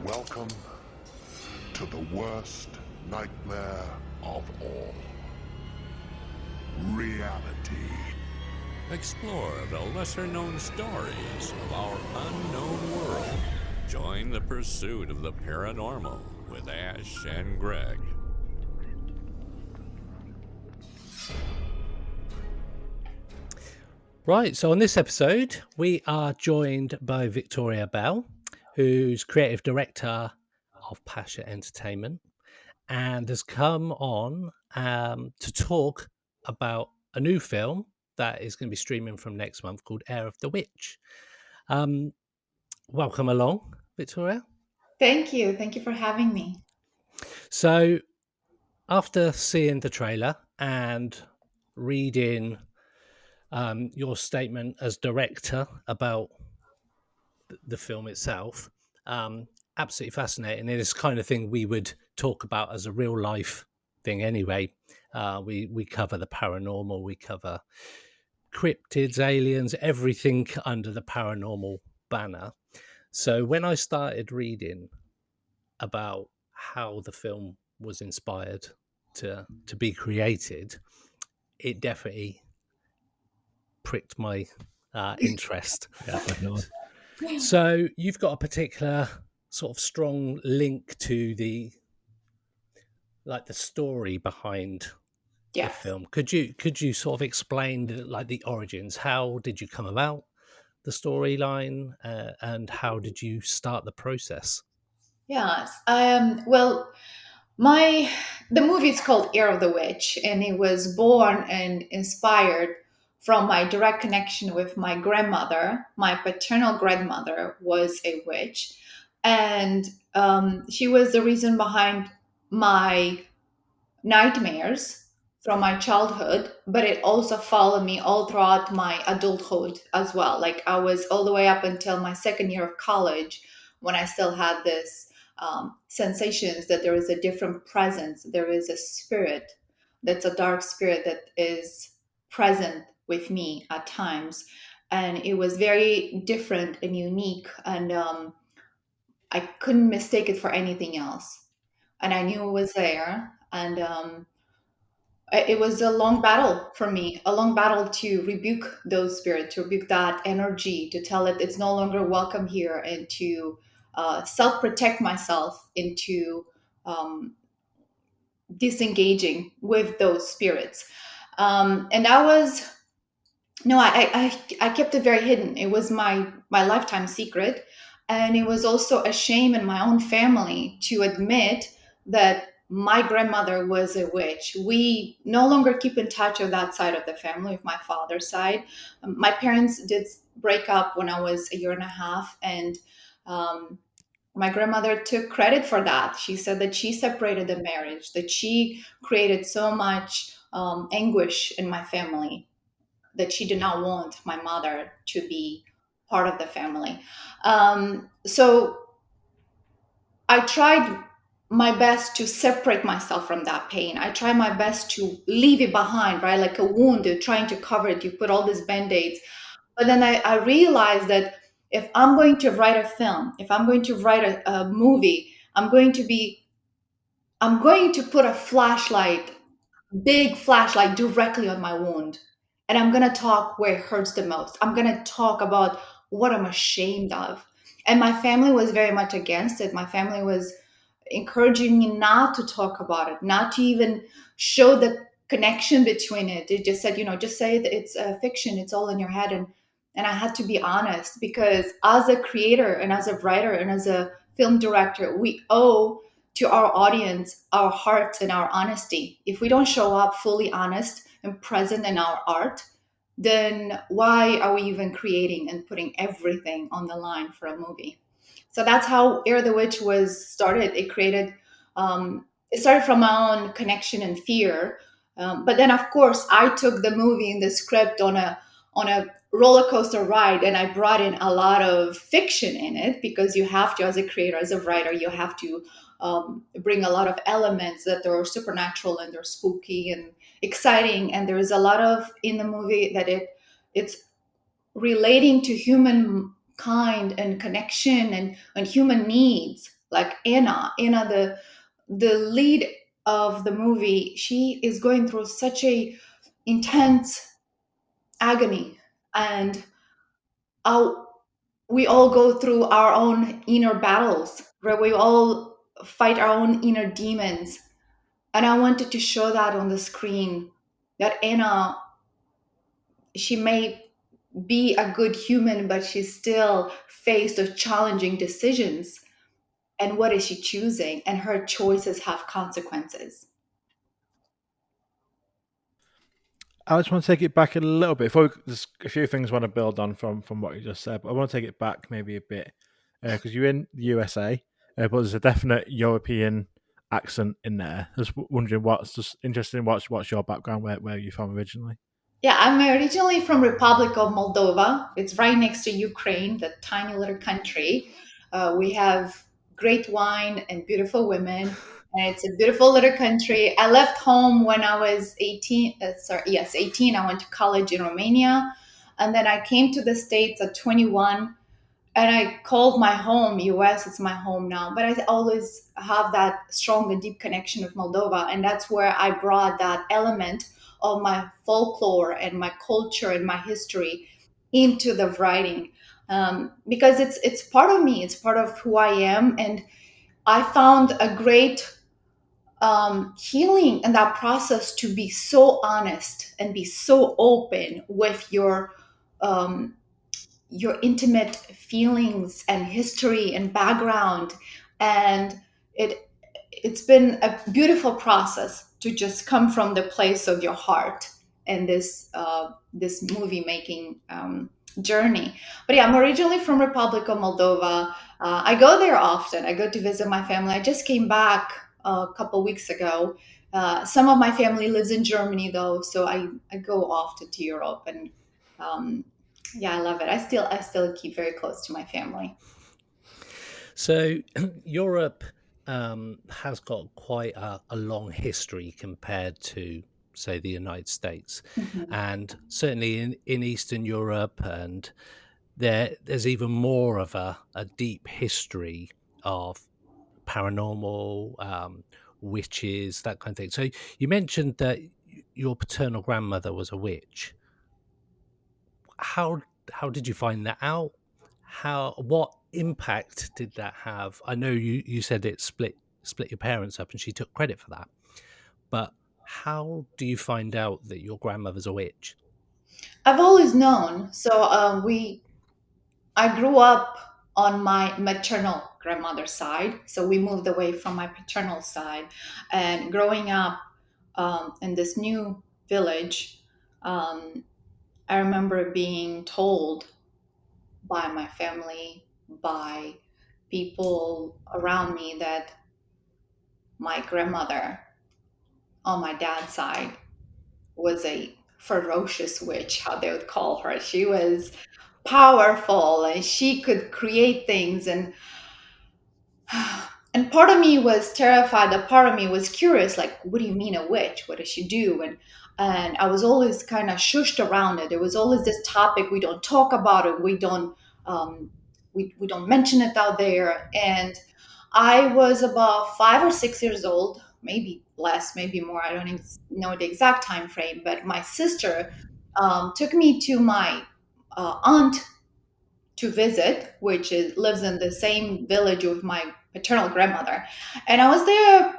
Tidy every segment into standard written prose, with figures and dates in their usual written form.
Welcome to the worst nightmare of all. Reality. Explore the lesser-known stories of our unknown world. Join the pursuit of the paranormal with Ash and Greg. Right, so on this episode, we are joined by Victoria Bell, who's creative director of Pasha Entertainment, and has come on to talk about a new film that is going to be streaming from next month called Heir of the Witch. Welcome along, Victoria. Thank you. Thank you for having me. So, after seeing the trailer and reading your statement as director about the film itself, absolutely fascinating. It is the kind of thing we would talk about as a real life thing anyway. We cover the paranormal, we cover cryptids, aliens, everything under the paranormal banner. So when I started reading about how the film was inspired to be created, it definitely pricked my interest. So you've got a particular sort of strong link to the story behind the film. Could you sort of explain the origins? How did you come about the storyline, and how did you start the process? Yes. Well, the movie is called Heir of the Witch, and it was born and inspired from my direct connection with my grandmother. My paternal grandmother was a witch, and she was the reason behind my nightmares from my childhood, but it also followed me all throughout my adulthood as well. Like I was all the way up until my second year of college when I still had this sensations that there is a different presence. There is a spirit that's a dark spirit that is present with me at times. And it was very different and unique. And I couldn't mistake it for anything else. And I knew it was there. And it was a long battle for me, a long battle to rebuke those spirits, to rebuke that energy, to tell it it's no longer welcome here, and to self-protect myself into disengaging with those spirits. And that was no, I kept it very hidden. It was my lifetime secret, and it was also a shame in my own family to admit that my grandmother was a witch. We no longer keep in touch with that side of the family, with my father's side. My parents did break up when I was a year and a half, and um, my grandmother took credit for that. She said that she separated the marriage, that she created so much anguish in my family, that she did not want my mother to be part of the family. So I tried my best to separate myself from that pain. I tried my best to leave it behind, right? Like a wound, you're trying to cover it. You put all these band-aids. But then I realized that if I'm going to write a film, if I'm going to write a movie, I'm going to put a flashlight, big flashlight directly on my wound. And I'm going to talk where it hurts the most. I'm going to talk about what I'm ashamed of. And my family was very much against it. My family was encouraging me not to talk about it, not to even show the connection between it. It just said, just say that it's a fiction, it's all in your head. And I had to be honest, because as a creator and as a writer and as a film director, we owe to our audience our hearts and our honesty. If we don't show up fully honest and present in our art, then why are we even creating and putting everything on the line for a movie? So that's how Air the Witch was started. It started from my own connection and fear, but then of course I took the movie and the script on a roller coaster ride, and I brought in a lot of fiction in it, because you have to, as a creator, as a writer, you have to bring a lot of elements that are supernatural and they're spooky and exciting. And there is a lot of in the movie that it's relating to human kind and connection and human needs. Like Anna, the lead of the movie, she is going through such a intense agony, and our, we all go through our own inner battles, where we all fight our own inner demons. And I wanted to show that on the screen, that Anna, she may be a good human, but she's still faced with challenging decisions. And what is she choosing? And her choices have consequences. I just want to take it back a little bit. There's a few things I want to build on from what you just said, but I want to take it back maybe a bit because you're in the USA, but there's a definite European accent in there. Just wondering what's just interesting. What's your background? Where are you from originally? Yeah, I'm originally from Republic of Moldova. It's right next to Ukraine, the tiny little country. We have great wine and beautiful women, and it's a beautiful little country. I left home when I was 18. Sorry, yes, 18. I went to college in Romania, and then I came to the States at 21, and I called my home US. It's my home now, but I always have that strong and deep connection with Moldova, and that's where I brought that element of my folklore and my culture and my history into the writing, because it's part of me. It's part of who I am, and I found a great healing in that process, to be so honest and be so open with um, your intimate feelings and history and background. And it's been a beautiful process to just come from the place of your heart and this movie making journey. But yeah, I'm originally from Republic of Moldova. I go there often. I go to visit my family. I just came back a couple weeks ago. Some of my family lives in Germany though, so I go often to Europe. And um, yeah, I love it. I still keep very close to my family. So Europe has got quite a long history compared to, say, the United States, Mhm. and certainly in Eastern Europe, and there's even more of a deep history of paranormal, witches, that kind of thing. So you mentioned that your paternal grandmother was a witch. How how did you find that out? How what impact did that have? I know you said it split your parents up and she took credit for that. But how do you find out that your grandmother's a witch? I've always known. So I grew up on my maternal grandmother's side. So we moved away from my paternal side, and growing up in this new village, um, I remember being told by my family, by people around me, that my grandmother on my dad's side was a ferocious witch, how they would call her. She was powerful and she could create things. And part of me was terrified. A part of me was curious, like, what do you mean a witch? What does she do? And I was always kind of shushed around it. It was always this topic. We don't talk about it. Um, we don't mention it out there. And I was about 5 or 6 years old, maybe less, maybe more. I don't know the exact time frame. But my sister took me to my aunt to visit, which lives in the same village with my paternal grandmother. And I was there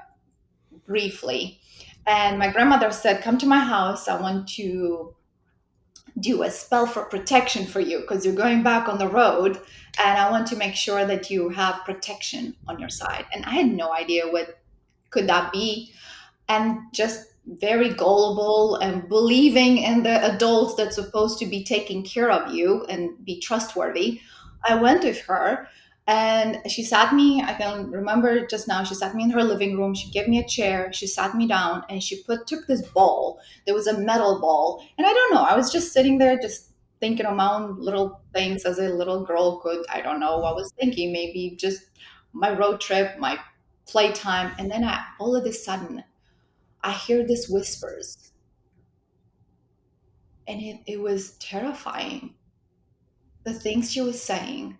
briefly. And my grandmother said, come to my house. I want to do a spell for protection for you because you're going back on the road. And I want to make sure that you have protection on your side. And I had no idea what could that be, and just very gullible and believing in the adults that's supposed to be taking care of you and be trustworthy. I went with her, and she sat me, I can remember just now, she sat me in her living room. She gave me a chair, she sat me down, and she took this ball. There was a metal ball. And I don't know, I was just sitting there just thinking of my own little things as a little girl could. I don't know what I was thinking, maybe just my road trip, my playtime. And then all of a sudden, I hear this whispers, and it was terrifying. The things she was saying,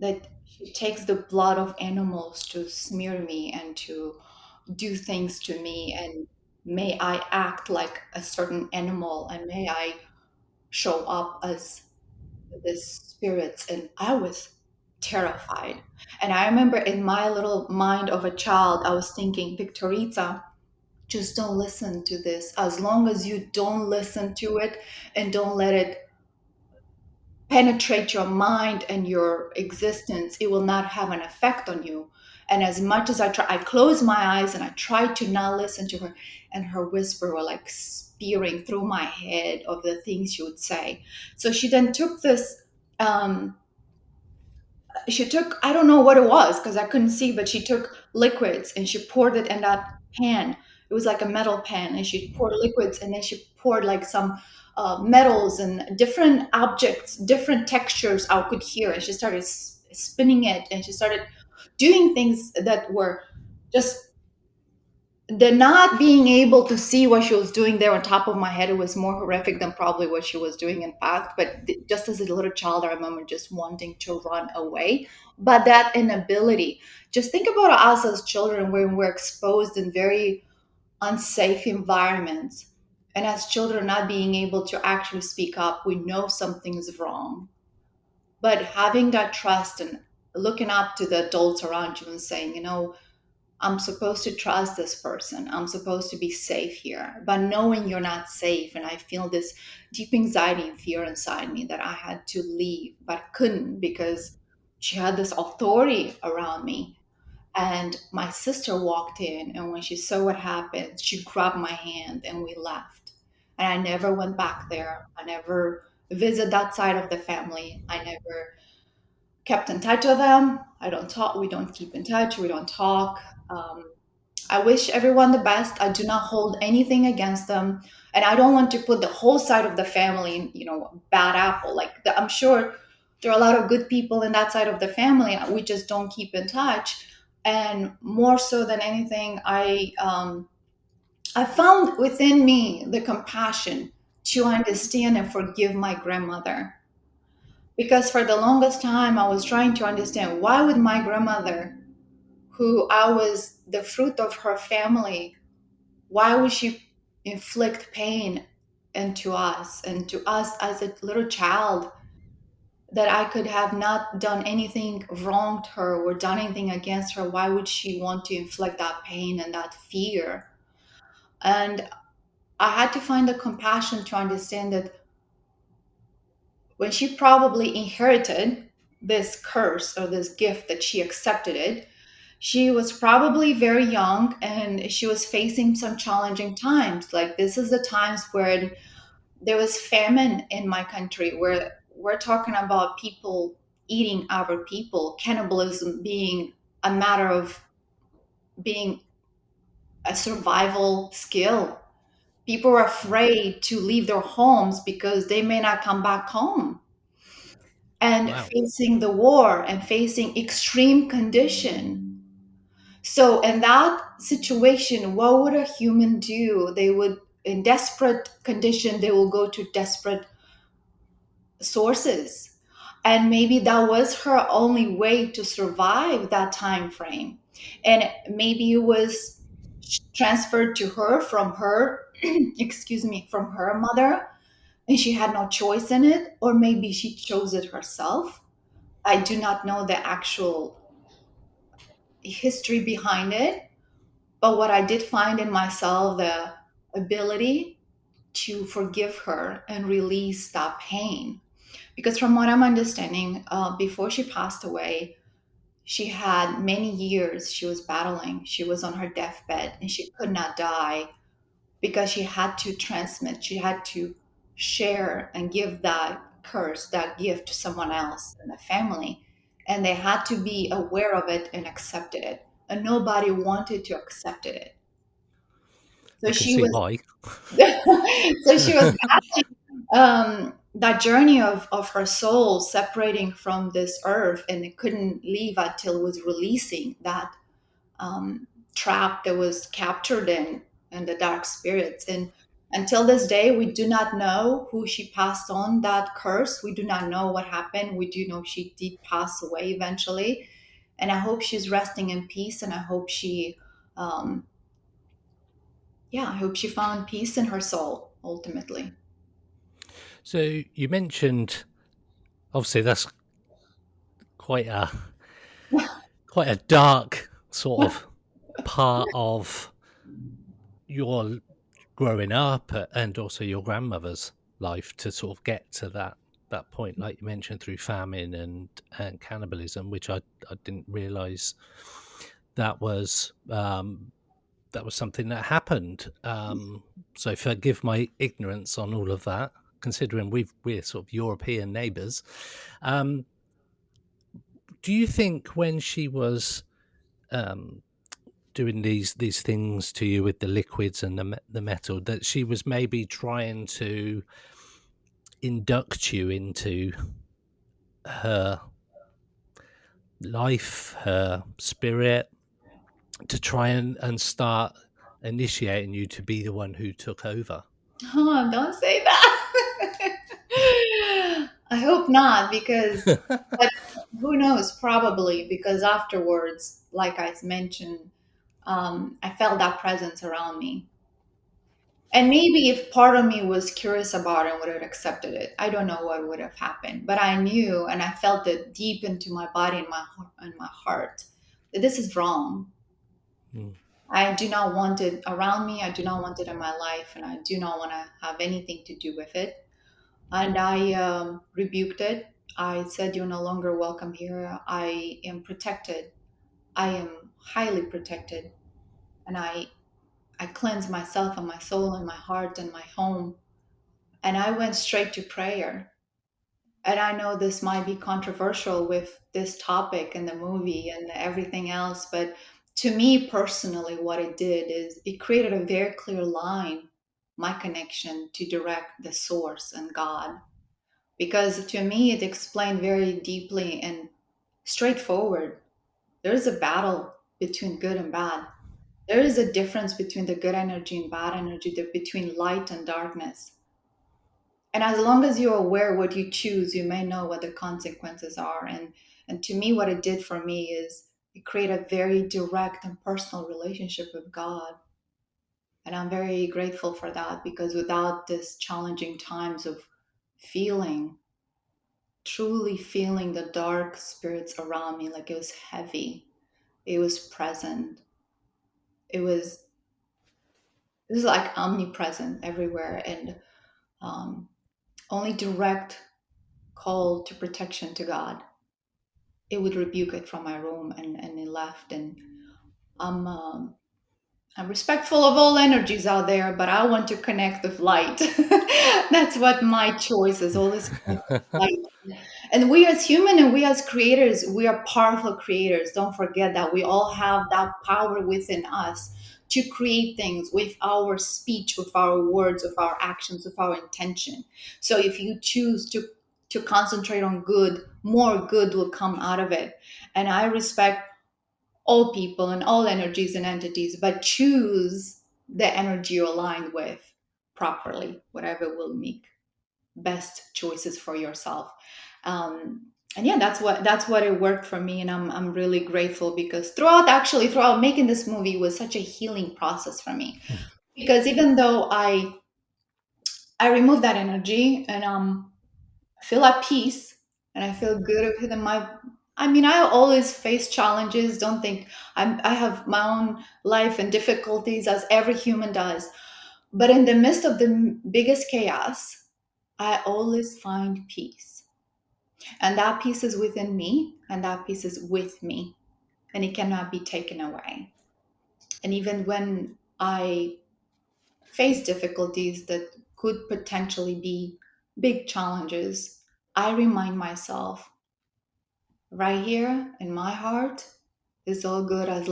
that She takes the blood of animals to smear me and to do things to me, and may I act like a certain animal, and may I show up as this spirits. And I was terrified. And I remember in my little mind of a child, I was thinking, Victorita, just don't listen to this. As long as you don't listen to it and don't let it penetrate your mind and your existence, it will not have an effect on you. And as much as I try, I close my eyes and I try to not listen to her, and her whisper were like spearing through my head of the things she would say. So she then took this, um, she took, I don't know what it was because I couldn't see, but she took liquids and she poured it in that pan. It was like a metal pan, and she poured liquids, and then she poured like some metals and different objects, different textures I could hear. And she started spinning it, and she started doing things that were just the not being able to see what she was doing there on top of my head. It was more horrific than probably what she was doing, in fact. But just as a little child, I remember just wanting to run away. But that inability, just think about us as children when we're exposed in very unsafe environments. And as children, not being able to actually speak up, we know something's wrong. But having that trust and looking up to the adults around you and saying, I'm supposed to trust this person. I'm supposed to be safe here. But knowing you're not safe, and I feel this deep anxiety and fear inside me that I had to leave, but couldn't because she had this authority around me. And my sister walked in, and when she saw what happened, she grabbed my hand and we left. And I never went back there. I never visited that side of the family. I never kept in touch with them. I don't talk. We don't keep in touch. We don't talk. Um, I wish everyone the best. I do not hold anything against them, and I don't want to put the whole side of the family in, bad apple. I'm sure there are a lot of good people in that side of the family. We just don't keep in touch. And more so than anything, I found within me the compassion to understand and forgive my grandmother, because for the longest time I was trying to understand why would my grandmother, who I was the fruit of her family, why would she inflict pain into us and to us as a little child, that I could have not done anything wrong to her or done anything against her? Why would she want to inflict that pain and that fear? And I had to find the compassion to understand that when she probably inherited this curse or this gift, that she accepted it, she was probably very young and she was facing some challenging times. Like, this is the times where there was famine in my country, where we're talking about people eating our people, cannibalism being a matter of being a survival skill. People were afraid to leave their homes because they may not come back home, and Wow. facing the war and facing extreme condition. So in that situation, what would a human do? They would, in desperate condition, they will go to desperate sources. And maybe that was her only way to survive that time frame. And maybe it was transferred to her from her, excuse me, from her mother, and she had no choice in it, or maybe she chose it herself. I do not know the actual history behind it, but what I did find in myself, the ability to forgive her and release that pain. Because from what I'm understanding, before she passed away, she had many years she was battling. She was on her deathbed and she could not die because she had to transmit, she had to share and give that curse, that gift to someone else in the family. And they had to be aware of it and accepted it. And nobody wanted to accept it. So I can she see was why. so she was that journey of her soul separating from this earth, and it couldn't leave until it was releasing that trap that was captured in the dark spirits. And Until this day, we do not know who she passed on that curse. We do not know what happened. We do know she did pass away eventually. And I hope she's resting in peace. And I hope um, I hope she found peace in her soul ultimately. So you mentioned, obviously, that's quite a quite a dark sort of part of your growing up and also your grandmother's life to sort of get to that point, like you mentioned, through famine and cannibalism, which I didn't realize that was that was something that happened. So forgive my ignorance on all of that, considering we're sort of European neighbours. Um, do you think when she was um, doing these things to you with the liquids and the metal, that she was maybe trying to induct you into her life, her spirit, to try and start initiating you to be the one who took over? Oh, don't say that. I hope not, because, but who knows? Probably because afterwards, like I mentioned, I felt that presence around me. And maybe if part of me was curious about it, would have accepted it. I don't know what would have happened, but I knew and I felt it deep into my body and my heart that this is wrong. Mm. I do not want it around me. I do not want it in my life, and I do not want to have anything to do with it. And I rebuked it. I said, "You're no longer welcome here. I am protected. I am highly protected, and I cleanse myself and my soul and my heart and my home." And I went straight to prayer. And I know this might be controversial with this topic and the movie and everything else, but to me personally, what it did is it created a very clear line, my connection to direct the source and God. Because to me, it explained very deeply and straightforward. There is a battle between good and bad. There is a difference between the good energy and bad energy, between light and darkness. And as long as you're aware what you choose, you may know what the consequences are. And to me, what it did for me is it created a very direct and personal relationship with God. And I'm very grateful for that, because without this challenging times of feeling, truly feeling the dark spirits around me, like it was heavy, it was present, it was it was like omnipresent everywhere, and um, only direct call to protection to God, it would rebuke it from my room, and it left. And I'm I'm respectful of all energies out there, but I want to connect with light. That's what my choice is, always connect with light. And we as human and we as creators, we are powerful creators. Don't forget that we all have that power within us to create things with our speech, with our words, with our actions, with our intention. So if you choose to concentrate on good, more good will come out of it. And I respect all people and all energies and entities, but choose the energy you're aligned with properly, whatever will make best choices for yourself. And yeah, that's what it worked for me, and I'm really grateful, because throughout making this movie was such a healing process for me. Because even though I removed that energy, and I feel at peace and I feel good within my. I mean, I always face challenges. Don't think I have my own life and difficulties, as every human does. But in the midst of the biggest chaos, I always find peace. And that peace is within me, and that peace is with me, and it cannot be taken away. And even when I face difficulties that could potentially be big challenges, I remind myself, right here in my heart is all good as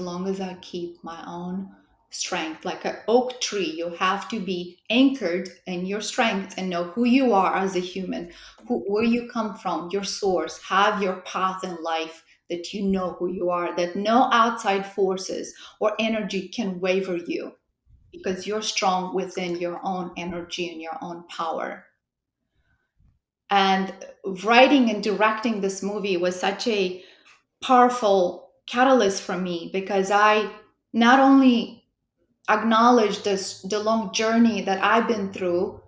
long as I keep my own strength. Like an oak tree, you have to be anchored in your strength and know who you are as a human, where you come from, your source, have your path in life, that you know who you are, that no outside forces or energy can waver you. because you're strong within your own energy and your own power. And writing and directing this movie was such a powerful catalyst for me, because I not only acknowledge this the long journey that I've been through,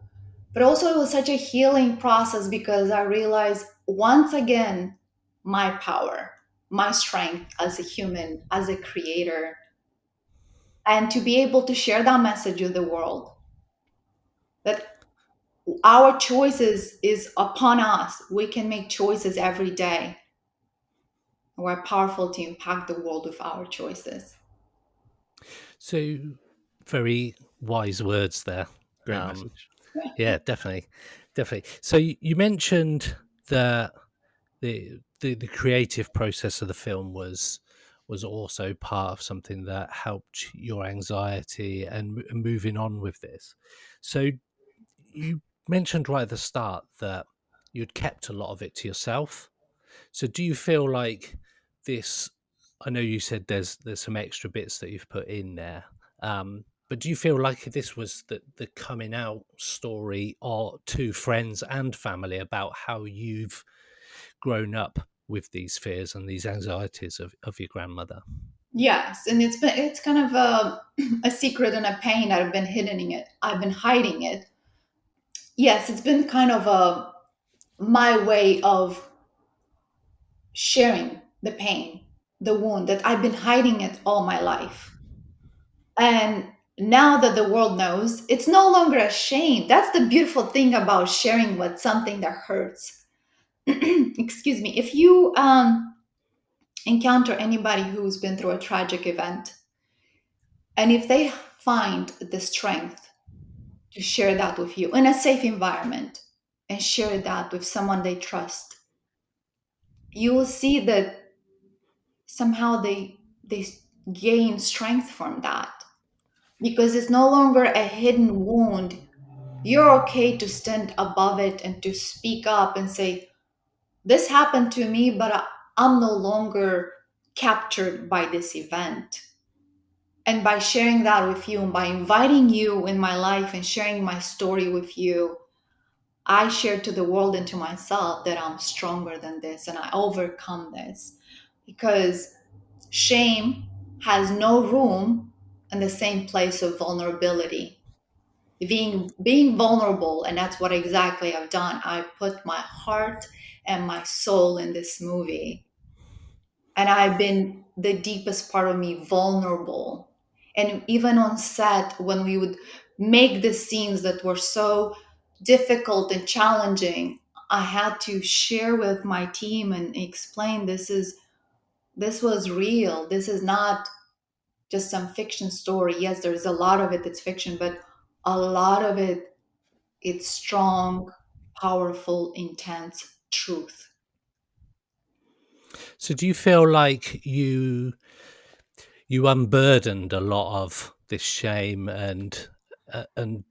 but also it was such a healing process, because I realized once again my power, my strength as a human, as a creator, and to be able to share that message with the world, that our choices is upon us. We can make choices every day. We're powerful to impact the world with our choices. So, very wise words there. Great message. Yeah, definitely, definitely. So you mentioned that the creative process of the film was also part of something that helped your anxiety and moving on with this. So you mentioned right at the start that you'd kept a lot of it to yourself. So do you feel like this? I know you said there's some extra bits that you've put in there, but do you feel like this was the coming out story or to friends and family about how you've grown up with these fears and these anxieties of your grandmother? Yes, and it's kind of a secret and a pain that I've been hiding it. I've been hiding it. Yes, it's been kind of my way of sharing the pain, the wound that I've been hiding it all my life. And now that the world knows, it's no longer a shame. That's the beautiful thing about sharing with something that hurts. Excuse me. If you encounter anybody who's been through a tragic event, and if they find the strength to share that with you in a safe environment and share that with someone they trust, you will see that somehow they gain strength from that, because it's no longer a hidden wound. You're okay to stand above it and to speak up and say, this happened to me, but I'm no longer captured by this event. And by sharing that with you and by inviting you in my life and sharing my story with you, I share to the world and to myself that I'm stronger than this and I overcome this. Because shame has no room in the same place of vulnerability. Being vulnerable, and that's what exactly I've done. I put my heart and my soul in this movie, and I've been the deepest part of me vulnerable. And even on set, when we would make the scenes that were so difficult and challenging, I had to share with my team and explain, this was real. This is not just some fiction story. Yes, there's a lot of it that's fiction, but a lot of it, it's strong, powerful, intense truth. So do you feel like you unburdened a lot of this shame, and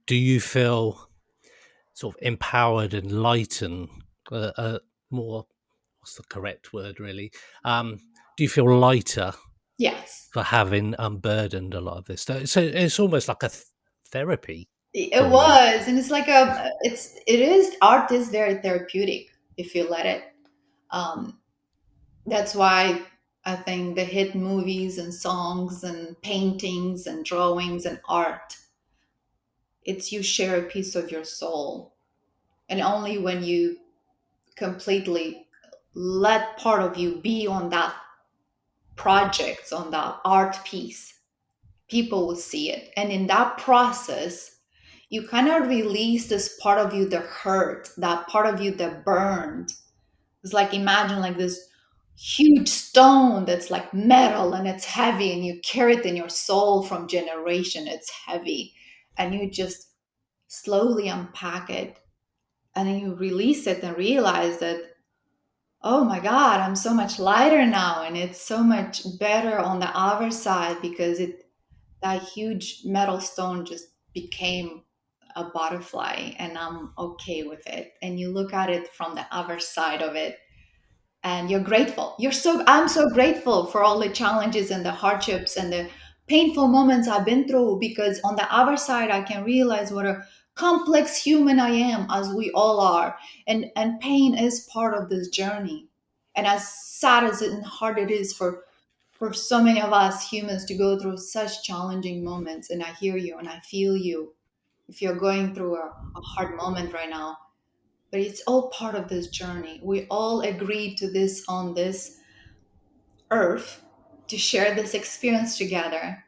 do you feel sort of empowered and lightened, more, what's the correct word really, do you feel lighter Yes. for having unburdened a lot of this? So it's almost like a therapy It for you. was, and it's like it is, art is very therapeutic if you let it. Um, that's why I think the hit movies and songs and paintings and drawings and art, it's you share a piece of your soul, and only when you completely let part of you be on that project, on that art piece, people will see it, and in that process you kind of release this part of you that hurt, that part of you that burned. It's like, imagine like this huge stone that's like metal and it's heavy, and you carry it in your soul from generation. It's heavy, and you just slowly unpack it, and then you release it and realize that, oh my god, I'm so much lighter now, and it's so much better on the other side, because it, that huge metal stone just became a butterfly, and I'm okay with it. And you look at it from the other side of it, and you're grateful. I'm so grateful for all the challenges and the hardships and the painful moments I've been through, because on the other side I can realize what a complex human I am, as we all are. And pain is part of this journey. And as sad as it and hard it is for so many of us humans to go through such challenging moments, and I hear you and I feel you if you're going through a hard moment right now. But it's all part of this journey. We all agreed to this on this earth, to share this experience together,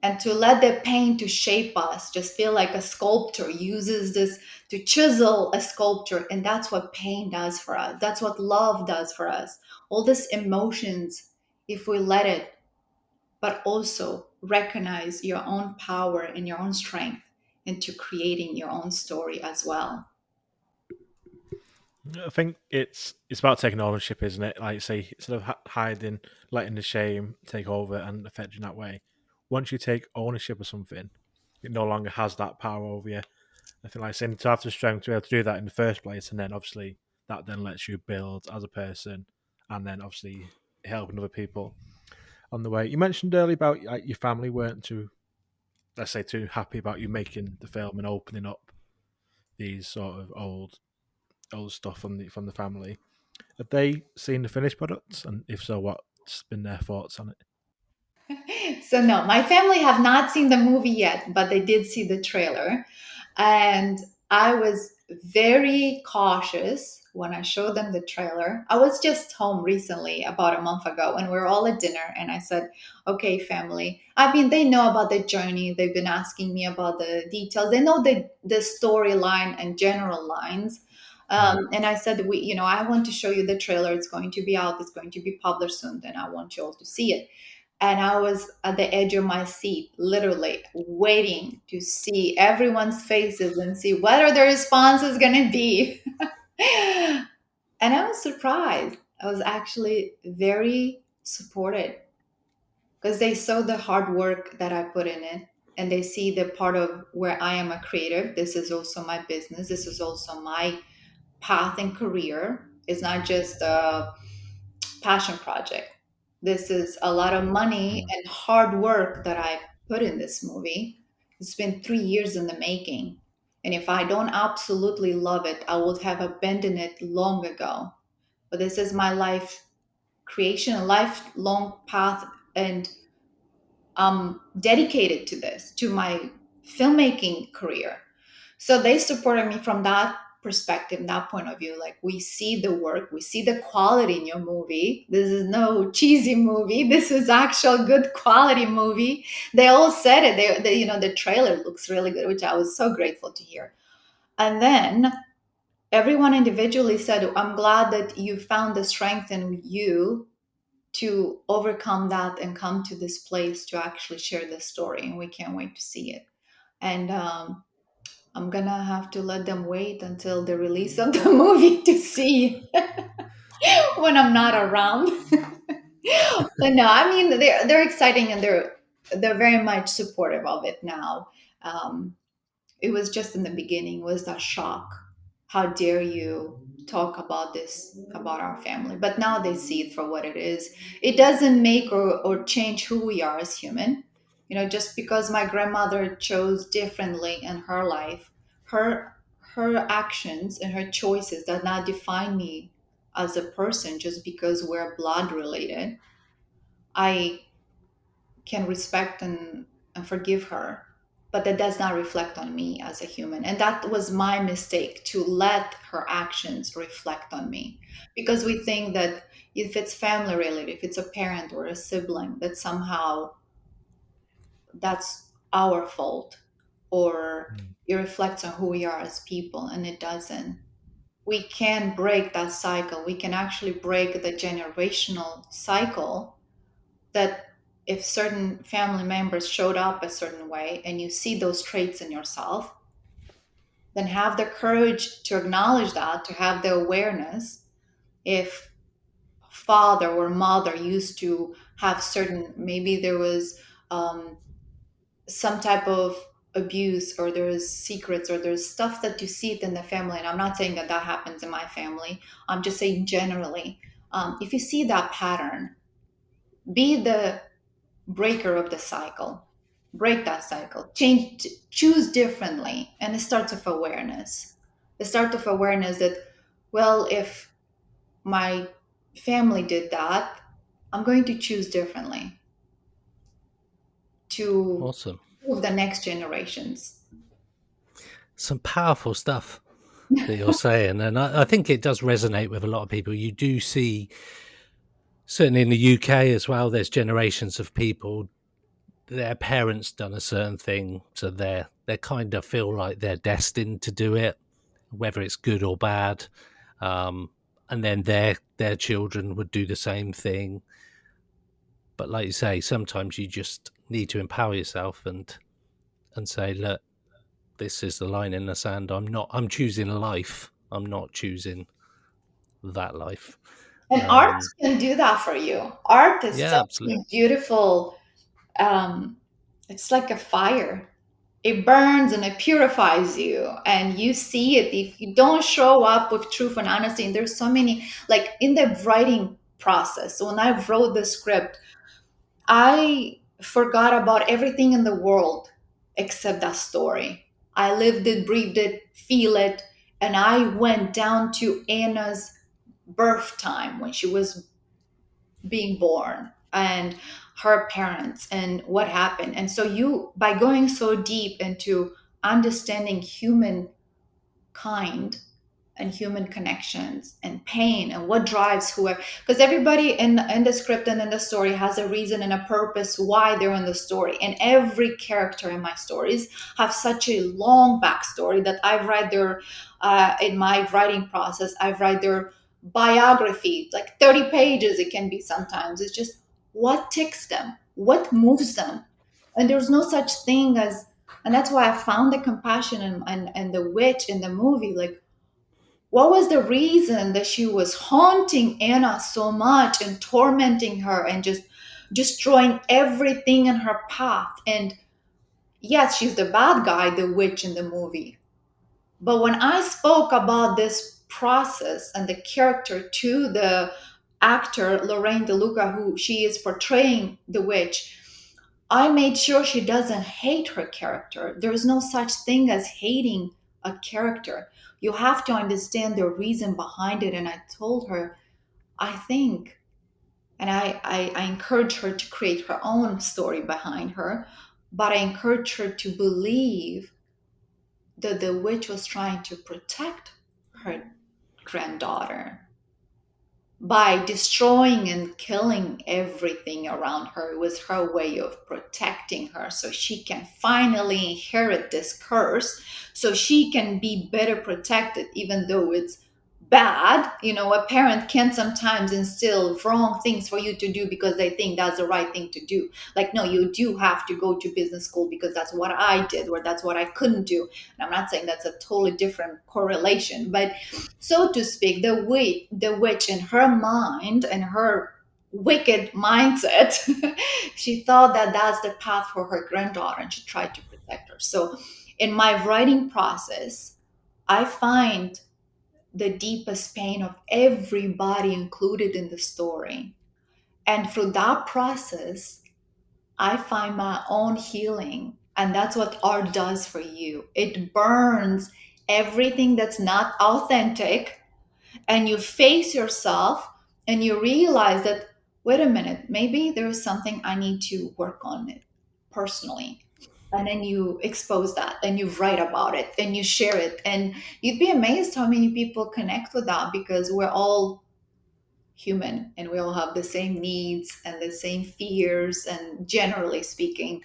and to let the pain to shape us. Just feel like a sculptor uses this to chisel a sculpture, and that's what pain does for us. That's what love does for us. All these emotions, if we let it, but also recognize your own power and your own strength into creating your own story as well. I think it's about taking ownership, isn't it? Like you say, instead of hiding, letting the shame take over and affect you in that way. Once you take ownership of something, it no longer has that power over you. I think, like I said, to have the strength to be able to do that in the first place, and then obviously that then lets you build as a person, and then obviously helping other people on the way. You mentioned earlier about like, your family weren't too, let's say, too happy about you making the film and opening up these sort of old stuff from the family. Have they seen the finished products? And if so, what's been their thoughts on it? So no, my family have not seen the movie yet, but they did see the trailer. And I was very cautious when I showed them the trailer. I was just home recently, about a month ago, and we were all at dinner. And I said, okay, family. I mean, they know about the journey. They've been asking me about the details. They know the storyline and general lines. And I said, I want to show you the trailer. It's going to be out. It's going to be published soon. And I want you all to see it. And I was at the edge of my seat, literally waiting to see everyone's faces and see what are the response is going to be. And I was surprised. I was actually very supported because they saw the hard work that I put in it. And they see the part of where I am a creative. This is also my business. This is also my path and career. It's not just a passion project. This is a lot of money Mm. and hard work that I put in this movie. It's been 3 years in the making. And if I don't absolutely love it, I would have abandoned it long ago. But this is my life creation, a lifelong path, and I'm dedicated to this, to my filmmaking career. So they supported me from that perspective, that point of view. Like, we see the work, we see the quality in your movie. This is no cheesy movie. This is actual good quality movie. They all said it. The trailer looks really good, which I was so grateful to hear. And then everyone individually said, I'm glad that you found the strength in you to overcome that and come to this place to actually share the story. And we can't wait to see it. And I'm gonna have to let them wait until the release of the movie to see when I'm not around. But no, I mean they're exciting, and they're very much supportive of it now. Um, it was just in the beginning was that shock. How dare you talk about this about our family? But now they see it for what it is. It doesn't make or change who we are as human. Just because my grandmother chose differently in her life, her her actions and her choices does not define me as a person just because we're blood related. I can respect and forgive her, but that does not reflect on me as a human. And that was my mistake, to let her actions reflect on me, because we think that if it's family related, if it's a parent or a sibling, that somehow that's our fault, or Mm. it reflects on who we are as people, and it doesn't. We can break that cycle. We can actually break the generational cycle, that if certain family members showed up a certain way and you see those traits in yourself, then have the courage to acknowledge that, to have the awareness. If father or mother used to have certain, maybe there was um, some type of abuse, or there's secrets, or there's stuff that you see it in the family, and I'm not saying that that happens in my family, I'm just saying generally, if you see that pattern, be the breaker of the cycle. Break that cycle. Change, choose differently. And it starts with awareness. It starts with awareness that, well, if my family did that, I'm going to choose differently to Awesome. move the next generations. Some powerful stuff that you're saying, and I think it does resonate with a lot of people. You do see, certainly in the UK as well, there's generations of people, their parents done a certain thing, so they kind of feel like they're destined to do it, whether it's good or bad. And then their children would do the same thing. But like you say, sometimes you just need to empower yourself and say, look, this is the line in the sand. I'm choosing life. I'm not choosing that life. And art can do that for you. Art is Yeah, such absolutely. a beautiful, um, it's like a fire. It burns and it purifies you, and you see it if you don't show up with truth and honesty. And there's so many, like in the writing process, when I wrote the script, I forgot about everything in the world except that story. I lived it, breathed it, feel it, and I went down to Anna's birth time when she was being born and her parents and what happened. And so you, by going so deep into understanding humankind and human connections and pain and what drives whoever, because everybody in the script and in the story has a reason and a purpose why they're in the story, and every character in my stories have such a long backstory that I write their in my writing process, I write their biography, like 30 pages it can be sometimes. It's just what ticks them, what moves them. And there's no such thing as, and that's why I found the compassion and the witch in the movie. Like, what was the reason that she was haunting Anna so much and tormenting her and just destroying everything in her path? And yes, she's the bad guy, the witch in the movie. But when I spoke about this process and the character to the actor Lorraine DeLuca, who she is portraying the witch, I made sure she doesn't hate her character. There is no such thing as hating a character. You have to understand the reason behind it. And I told her, I think, and I encourage her to create her own story behind her, but I encourage her to believe that the witch was trying to protect her granddaughter by destroying and killing everything around her. It was her way of protecting her so she can finally inherit this curse, so she can be better protected, even though it's bad. You know, a parent can sometimes instill wrong things for you to do because they think that's the right thing to do. Like, no, you do have to go to business school because that's what I did, or that's what I couldn't do. And I'm not saying that's a totally different correlation, but so to speak, the witch in her mind and her wicked mindset, she thought that that's the path for her granddaughter, and she tried to protect her. So, in my writing process, I find the deepest pain of everybody included in the story, and through that process, I find my own healing. And that's what art does for you. It burns everything that's not authentic, and you face yourself and you realize that, wait a minute, maybe there's something I need to work on it personally. And then you expose that and you write about it and you share it. And you'd be amazed how many people connect with that, because we're all human and we all have the same needs and the same fears, and generally speaking.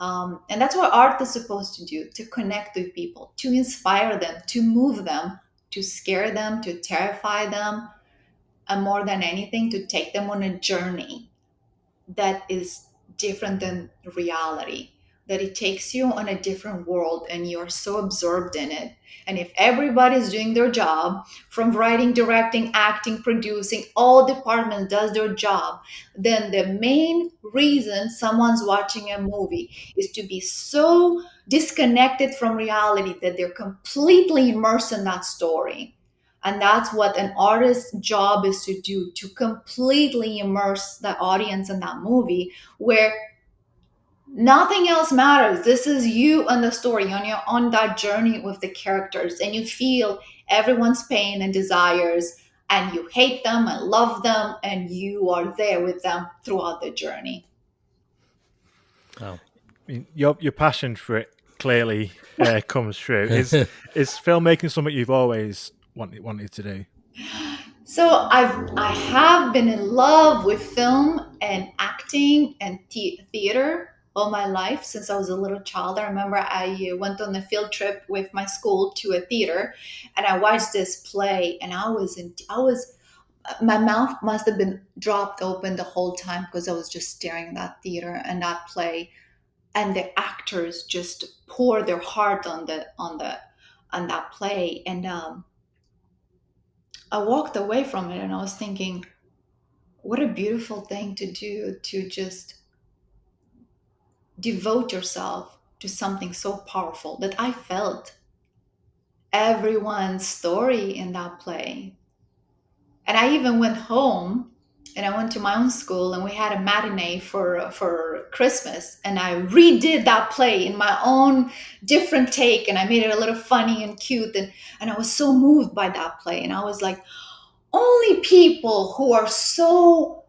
And that's what art is supposed to do, to connect with people, to inspire them, to move them, to scare them, to terrify them, and more than anything, to take them on a journey that is different than reality, that it takes you on a different world and you're so absorbed in it. And if everybody's doing their job, from writing, directing, acting, producing, all departments does their job, then the main reason someone's watching a movie is to be so disconnected from reality that they're completely immersed in that story. And that's what an artist's job is to do, to completely immerse the audience in that movie, where Nothing else matters. This is you and the story, on your on that journey with the characters, and you feel everyone's pain and desires, and you hate them and love them, and you are there with them throughout the journey. Oh, I mean, your passion for it clearly comes through. Is filmmaking something you've always wanted to do? So I have been in love with film and acting and theater all my life since I was a little child. I remember I went on a field trip with my school to a theater, and I watched this play, and I was my mouth must have been dropped open the whole time because I was just staring at that theater and that play, and the actors just pour their heart on that play, and I walked away from it, and I was thinking, what a beautiful thing to do, to just devote yourself to something so powerful that I felt everyone's story in that play. And I even went home and I went to my own school, and we had a matinee for Christmas, and I redid that play in my own different take, and I made it a little funny and cute, and I was so moved by that play, and I was like, only people who are so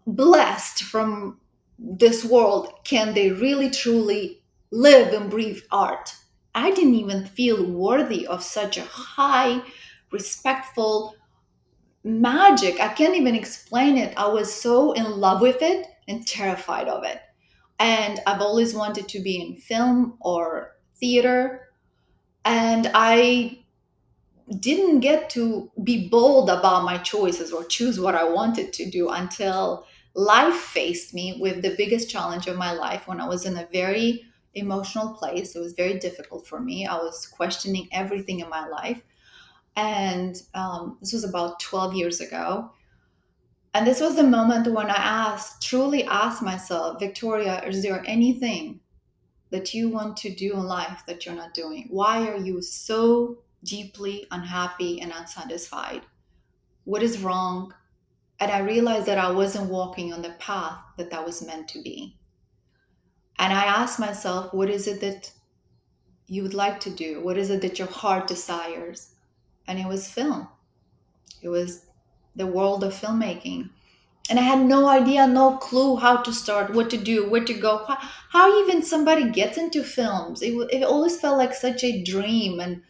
blessed from this world can they really truly live and breathe art. I didn't even feel worthy of such a high, respectful magic. I can't even explain it. I was so in love with it and terrified of it. And I've always wanted to be in film or theater. And I didn't get to be bold about my choices or choose what I wanted to do until life faced me with the biggest challenge of my life when I was in a very emotional place. It was very difficult for me. I was questioning everything in my life. And this was about 12 years ago. And this was the moment when I truly asked myself, Victoria, is there anything that you want to do in life that you're not doing? Why are you so deeply unhappy and unsatisfied? What is wrong? And I realized that I wasn't walking on the path that I was meant to be. And I asked myself, what is it that you would like to do? What is it that your heart desires? And it was film. It was the world of filmmaking. And I had no idea, no clue how to start, what to do, where to go, how even somebody gets into films. It always felt like such a dream, and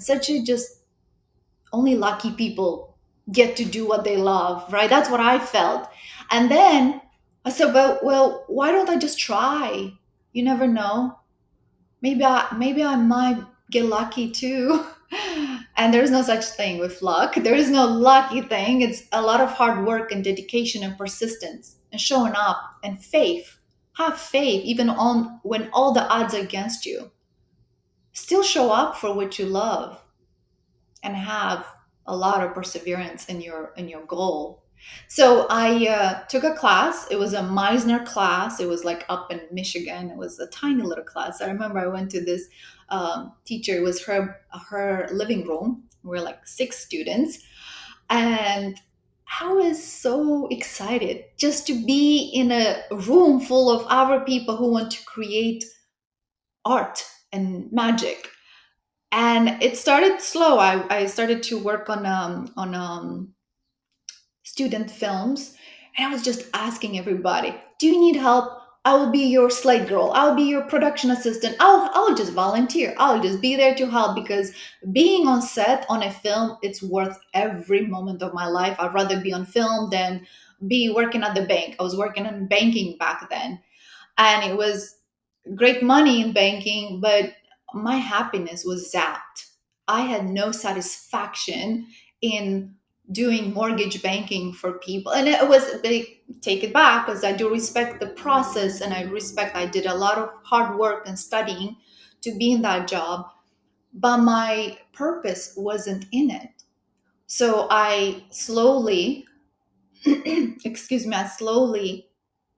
such a just only lucky people get to do what they love, right? That's what I felt. And then I said, well, why don't I just try? You never know. Maybe I might get lucky too. And there's no such thing with luck. There is no lucky thing. It's a lot of hard work and dedication and persistence and showing up and faith. Have faith even on when all the odds are against you. Still show up for what you love and have a lot of perseverance in your goal. So I took a class. It was a Meisner class. It was like up in Michigan. It was a tiny little class. I remember I went to this teacher. It was her living room. We were like 6 students, and I was so excited just to be in a room full of other people who want to create art and magic. And it started slow. I started to work on student films, and I was just asking everybody, do you need help? I will be your slate girl. I'll be your production assistant. I'll just volunteer. I'll just be there to help, because being on set on a film, it's worth every moment of my life. I'd rather be on film than be working at the bank. I was working in banking back then, and it was great money in banking, but my happiness was zapped. I had no satisfaction in doing mortgage banking for people. And it was they take it back, because I do respect the process, and I did a lot of hard work and studying to be in that job, but my purpose wasn't in it. So I slowly I slowly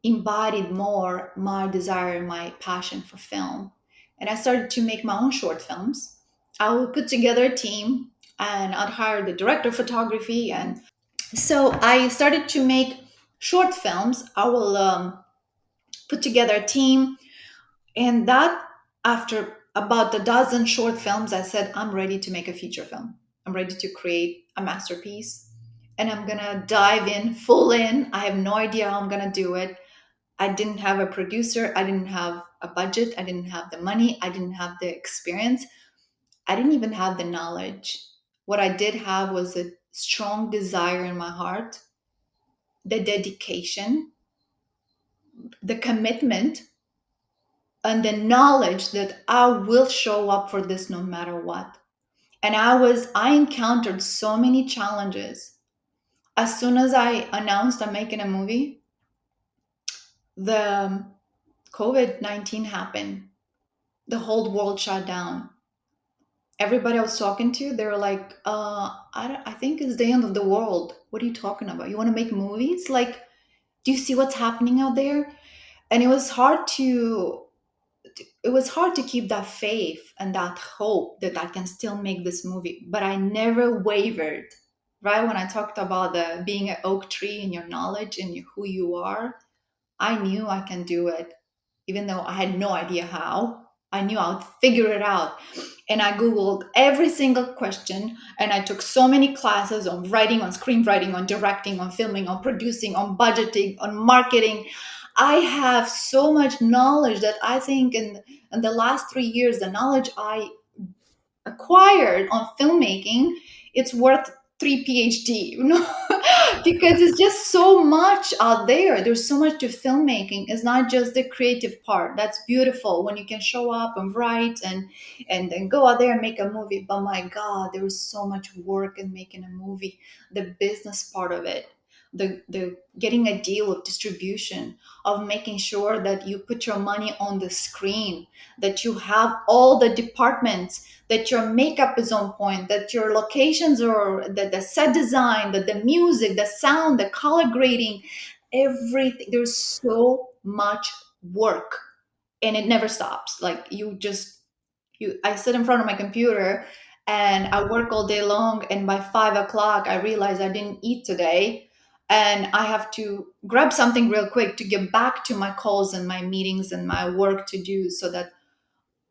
embodied more my desire and my passion for film. And I started to make my own short films. I would put together a team, and I'd hire the director of photography. And so I started to make short films. I will put together a team. And that, after about a dozen short films, I said, I'm ready to make a feature film. I'm ready to create a masterpiece. And I'm going to dive in, full in. I have no idea how I'm going to do it. I didn't have a producer. I didn't have a budget. I didn't have the money. I didn't have the experience. I didn't even have the knowledge. What I did have was a strong desire in my heart, the dedication, the commitment, and the knowledge that I will show up for this no matter what. And I encountered so many challenges. As soon as I announced I'm making a movie, the COVID-19 happened. The whole world shut down. Everybody I was talking to, they were like, I think it's the end of the world. What are you talking about? You want to make movies? Like, do you see what's happening out there? And it was hard to keep that faith and that hope that I can still make this movie. But I never wavered. Right when I talked about the being an oak tree in your knowledge and who you are, I knew I can do it, even though I had no idea how. I knew I would figure it out. And I Googled every single question, and I took so many classes on writing, on screenwriting, on directing, on filming, on producing, on budgeting, on marketing. I have so much knowledge that I think in the last 3 years, the knowledge I acquired on filmmaking, it's worth 3 PhD, because it's just so much out there. There's so much to filmmaking. It's not just the creative part. That's beautiful when you can show up and write and then go out there and make a movie. But my God, there is so much work in making a movie. The business part of it, the getting a deal of distribution, of making sure that you put your money on the screen, that you have all the departments, that your makeup is on point, that your locations are, that the set design, that the music, the sound, the color grading, everything. There's so much work, and it never stops. Like, I sit in front of my computer and I work all day long, and by 5 o'clock I realize I didn't eat today, and I have to grab something real quick to get back to my calls and my meetings and my work to do, so that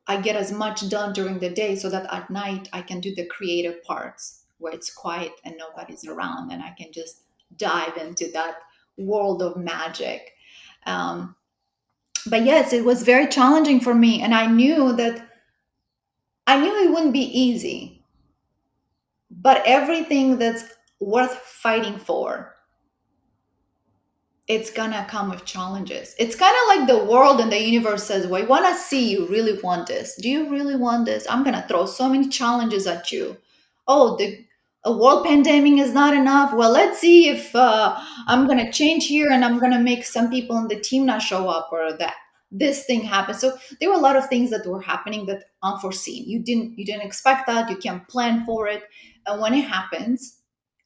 I get as much done during the day, so that at night I can do the creative parts where it's quiet and nobody's around, and I can just dive into that world of magic. Um, but yes, it was very challenging for me, and I knew it wouldn't be easy. But everything that's worth fighting for, it's gonna come with challenges. It's kind of like the world and the universe says, well, I want to see you really want this. Do you really want this? I'm gonna throw so many challenges at you. Oh, the a world pandemic is not enough. Well, let's see if I'm gonna change here and I'm gonna make some people on the team not show up, or that this thing happens. So there were a lot of things that were happening that unforeseen. You didn't expect that. You can't plan for it, and when it happens,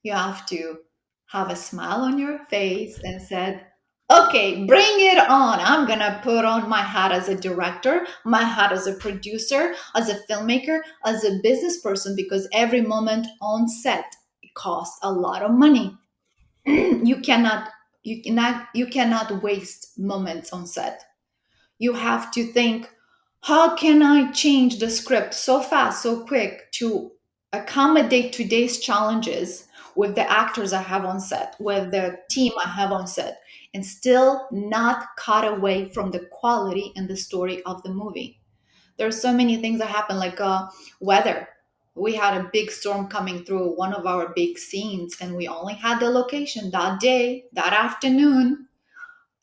you have to have a smile on your face and said, okay, bring it on. I'm going to put on my hat as a director, my hat as a producer, as a filmmaker, as a business person, because every moment on set costs a lot of money. You cannot waste moments on set. You have to think, how can I change the script so fast, so quick, to accommodate today's challenges with the actors I have on set, with the team I have on set, and still not cut away from the quality and the story of the movie. There's so many things that happen, like weather. We had a big storm coming through one of our big scenes, and we only had the location that day, that afternoon,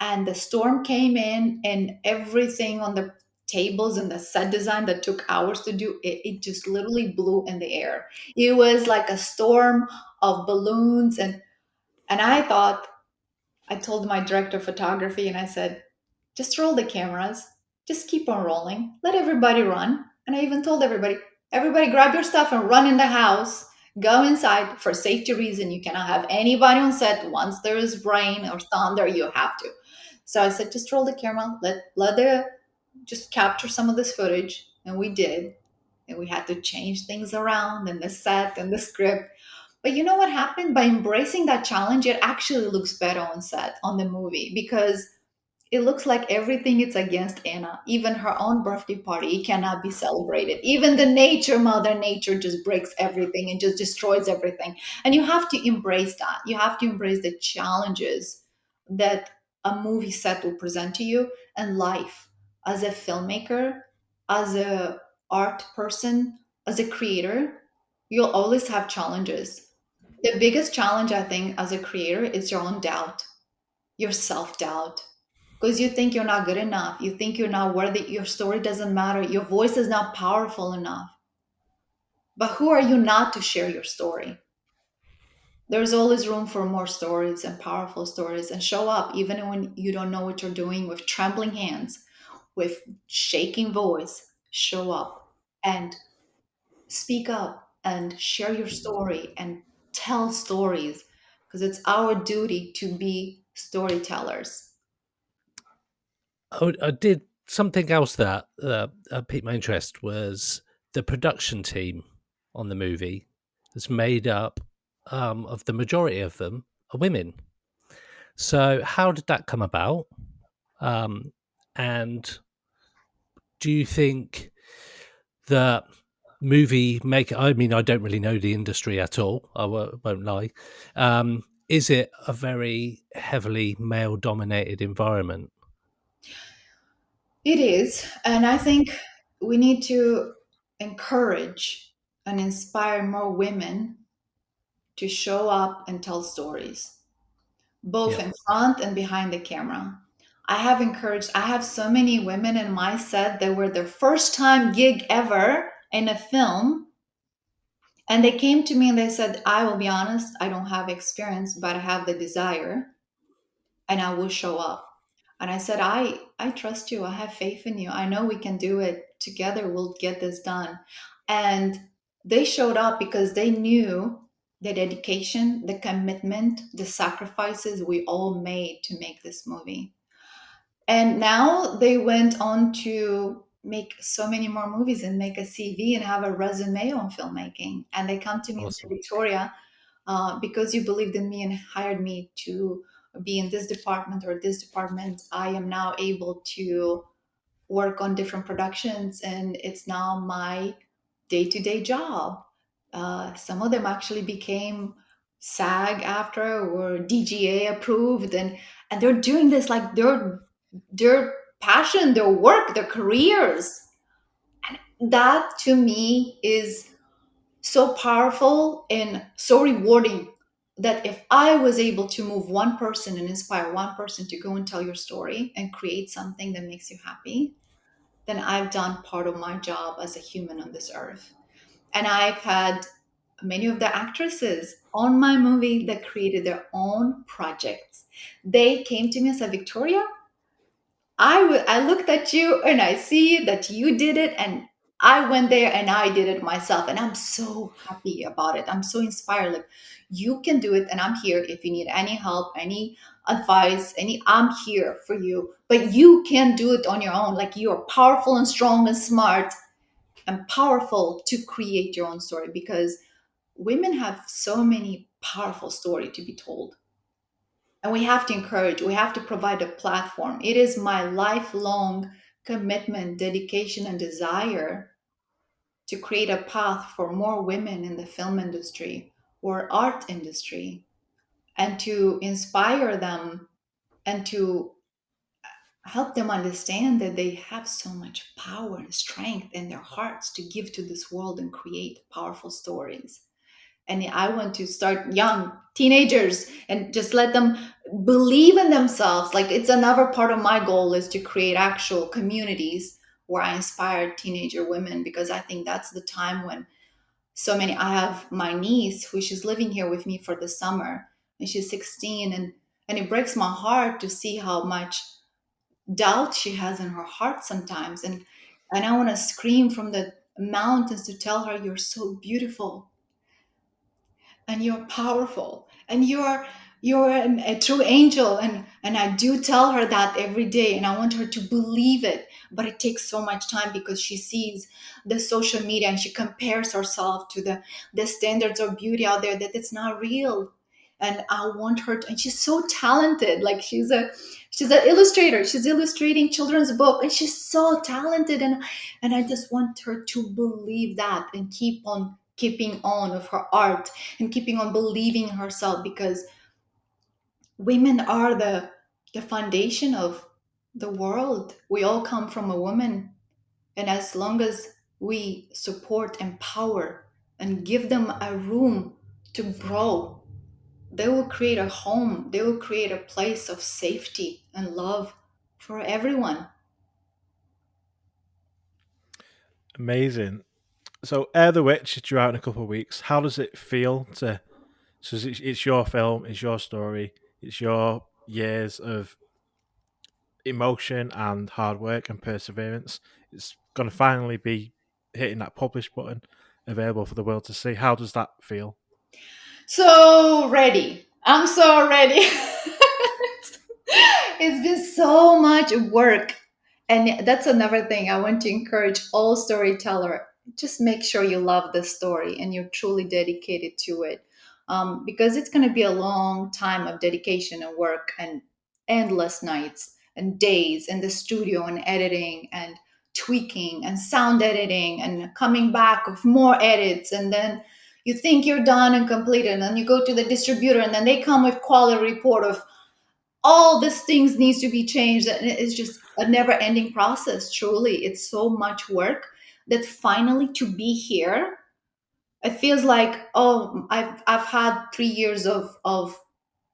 and the storm came in, and everything on the tables and the set design that took hours to do, it just literally blew in the air. It was like a storm of balloons, and I told my director of photography, and I said, just roll the cameras, just keep on rolling, let everybody run. And I even told everybody grab your stuff and run in the house, go inside. For safety reason, you cannot have anybody on set. Once there is rain or thunder, you have to. So I said, just roll the camera, let the just capture some of this footage. And we did. And we had to change things around in the set and the script. But you know what happened? By embracing that challenge, it actually looks better on set, on the movie, because it looks like everything is against Anna. Even her own birthday party, it cannot be celebrated. Even the nature, Mother Nature, just breaks everything and just destroys everything. And you have to embrace that. You have to embrace the challenges that a movie set will present to you, and life as a filmmaker, as a art person, as a creator. You'll always have challenges. The biggest challenge, I think, as a creator is your own doubt, your self doubt, because you think you're not good enough. You think you're not worthy. Your story doesn't matter. Your voice is not powerful enough. But who are you not to share your story? There's always room for more stories and powerful stories, and show up even when you don't know what you're doing, with trembling hands, with shaking voice. Show up and speak up and share your story and tell stories, because it's our duty to be storytellers. I did something else that piqued my interest was the production team on the movie is made up of the majority of them are women. So how did that come about? Um, and do you think that movie maker? I mean, I don't really know the industry at all. I won't lie. Is it a very heavily male-dominated environment? It is. And I think we need to encourage and inspire more women to show up and tell stories, both Yeah. in front and behind the camera. I have so many women in my set that were their first time gig ever in a film. And they came to me and they said, I will be honest, I don't have experience, but I have the desire and I will show up. And I said, I trust you. I have faith in you. I know we can do it together. We'll get this done. And they showed up because they knew the dedication, the commitment, the sacrifices we all made to make this movie. And now they went on to make so many more movies and make a CV and have a resume on filmmaking. And they come to me and say, Awesome. Victoria, because you believed in me and hired me to be in this department or this department, I am now able to work on different productions, and it's now my day-to-day job. Some of them actually became SAG after or DGA approved, and they're doing this like their passion, their work, their careers. That to me is so powerful and so rewarding, that if I was able to move one person and inspire one person to go and tell your story and create something that makes you happy, then I've done part of my job as a human on this earth. And I've had many of the actresses on my movie that created their own projects. They came to me and said, Victoria, I looked at you and I see that you did it, and I went there and I did it myself, and I'm so happy about it. I'm so inspired. Like, you can do it, and I'm here if you need any help, any advice, I'm here for you. But you can do it on your own. Like, you are powerful and strong and smart and powerful to create your own story, because women have so many powerful stories to be told, and we have to encourage, we have to provide a platform. It is my lifelong commitment, dedication, and desire to create a path for more women in the film industry or art industry, and to inspire them and to help them understand that they have so much power and strength in their hearts to give to this world and create powerful stories. And I want to start young teenagers and just let them believe in themselves. Like, it's another part of my goal is to create actual communities where I inspire teenager women, because I think that's the time when so many. I have my niece who she's living here with me for the summer, and she's 16, and it breaks my heart to see how much doubt she has in her heart sometimes, and I want to scream from the mountains to tell her, you're so beautiful and you're powerful and a true angel, and I do tell her that every day, and I want her to believe it. But it takes so much time because she sees the social media and she compares herself to the standards of beauty out there, that it's not real. And I want her to, and she's so talented. Like, She's an illustrator. She's illustrating children's book, and she's so talented. And I just want her to believe that and keep on keeping on with her art and keeping on believing in herself, because women are the foundation of the world. We all come from a woman, and as long as we support, empower, and give them a room to grow, they will create a home. They will create a place of safety and love for everyone. Amazing. So, Air the Witch is due out in a couple of weeks. How does it feel to? So it's your film, it's your story, it's your years of emotion and hard work and perseverance. It's going to finally be hitting that publish button, available for the world to see. How does that feel? So ready. I'm so ready. It's been so much work. And that's another thing I want to encourage all storyteller. Just make sure you love the story and you're truly dedicated to it. Because it's going to be a long time of dedication and work and endless nights and days in the studio and editing and tweaking and sound editing and coming back with more edits, and then you think you're done and completed, and then you go to the distributor and then they come with quality report of all these things needs to be changed, and it's just a never ending process. Truly, it's so much work that finally to be here, it feels like, oh, I've had 3 years of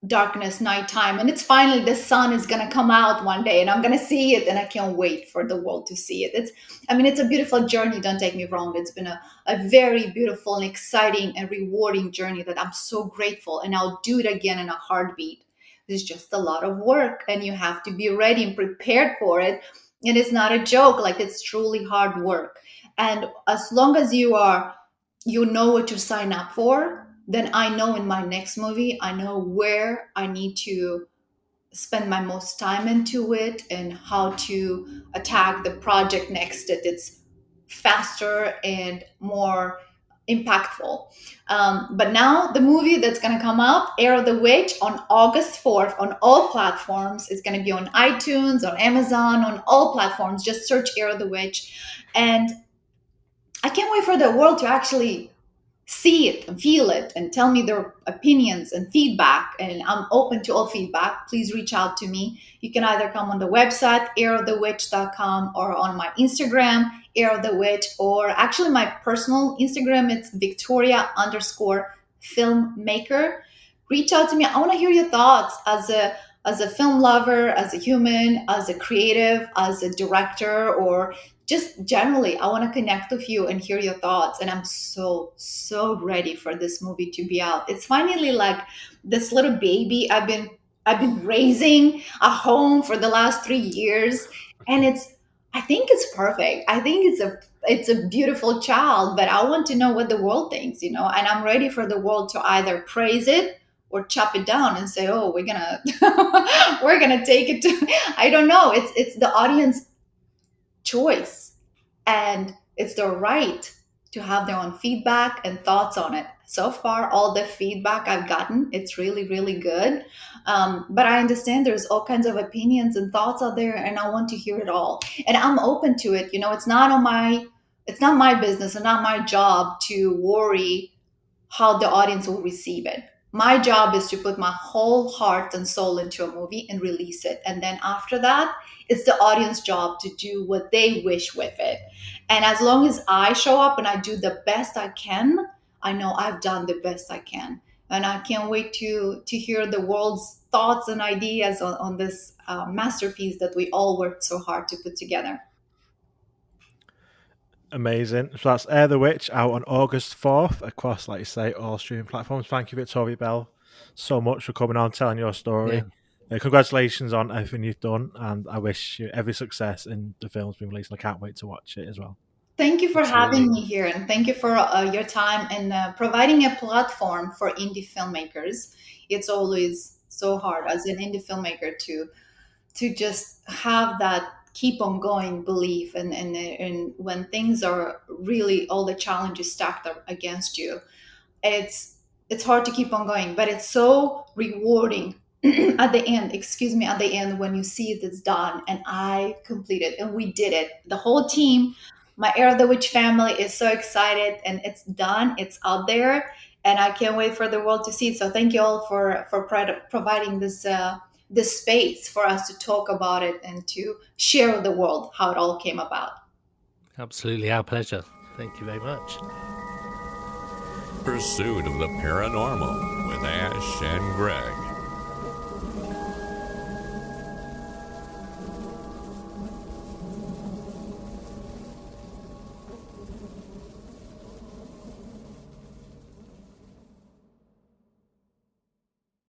darkness, nighttime, and it's finally the sun is gonna come out one day, and I'm gonna see it, and I can't wait for the world to see it. I mean, it's a beautiful journey. Don't take me wrong. It's been a very beautiful and exciting and rewarding journey that I'm so grateful, and I'll do it again in a heartbeat. It's just a lot of work, and you have to be ready and prepared for it. It is not a joke. Like, it's truly hard work, and as long as you know what you sign up for, then I know in my next movie, I know where I need to spend my most time into it and how to attack the project next that it's faster and more impactful. But now the movie that's going to come out, Heir of the Witch, on August 4th on all platforms. It's going to be on iTunes, on Amazon, on all platforms. Just search Heir of the Witch. And I can't wait for the world to actually see it and feel it and tell me their opinions and feedback. And I'm open to all feedback. Please reach out to me. You can either come on the website heirofthewitch.com or on my Instagram, Heir of the Witch, or actually my personal Instagram, it's Victoria underscore filmmaker. Reach out to me. I want to hear your thoughts as a film lover, as a human, as a creative, as a director, or just generally. I want to connect with you and hear your thoughts, and I'm so ready for this movie to be out. It's finally like this little baby I've been raising at home for the last 3 years, and I think it's perfect. I think it's a beautiful child, but I want to know what the world thinks, and I'm ready for the world to either praise it or chop it down and say, oh, we're gonna we're gonna take it to, I don't know. It's the audience choice, and it's their right to have their own feedback and thoughts on it. So far, all the feedback I've gotten, it's really good. But I understand there's all kinds of opinions and thoughts out there, and I want to hear it all, and I'm open to it. It's not my business and not my job to worry how the audience will receive it. My job is to put my whole heart and soul into a movie and release it. And then after that, it's the audience job to do what they wish with it. And as long as I show up and I do the best I can, I know I've done the best I can. And I can't wait to hear the world's thoughts and ideas on this masterpiece that we all worked so hard to put together. Amazing. So that's Air the Witch out on August 4th across, like you say, all streaming platforms. Thank you, Victoria Bell, so much for coming on, telling your story. Congratulations on everything you've done, and I wish you every success in the film's being released, and I can't wait to watch it as well. Thank you for Absolutely. having me here, and thank you for your time and providing a platform for indie filmmakers. It's always so hard as an indie filmmaker to just have that keep on going belief, and when things are really all the challenges stacked up against you, it's hard to keep on going, but it's so rewarding at the end, at the end, when you see it's done and I completed and we did it, the whole team, my Heir of the Witch family is so excited and it's done, it's out there, and I can't wait for the world to see it. So thank you all for providing this space for us to talk about it and to share with the world how it all came about. Absolutely, our pleasure. Thank you very much. Pursuit of the Paranormal with Ash and Greg.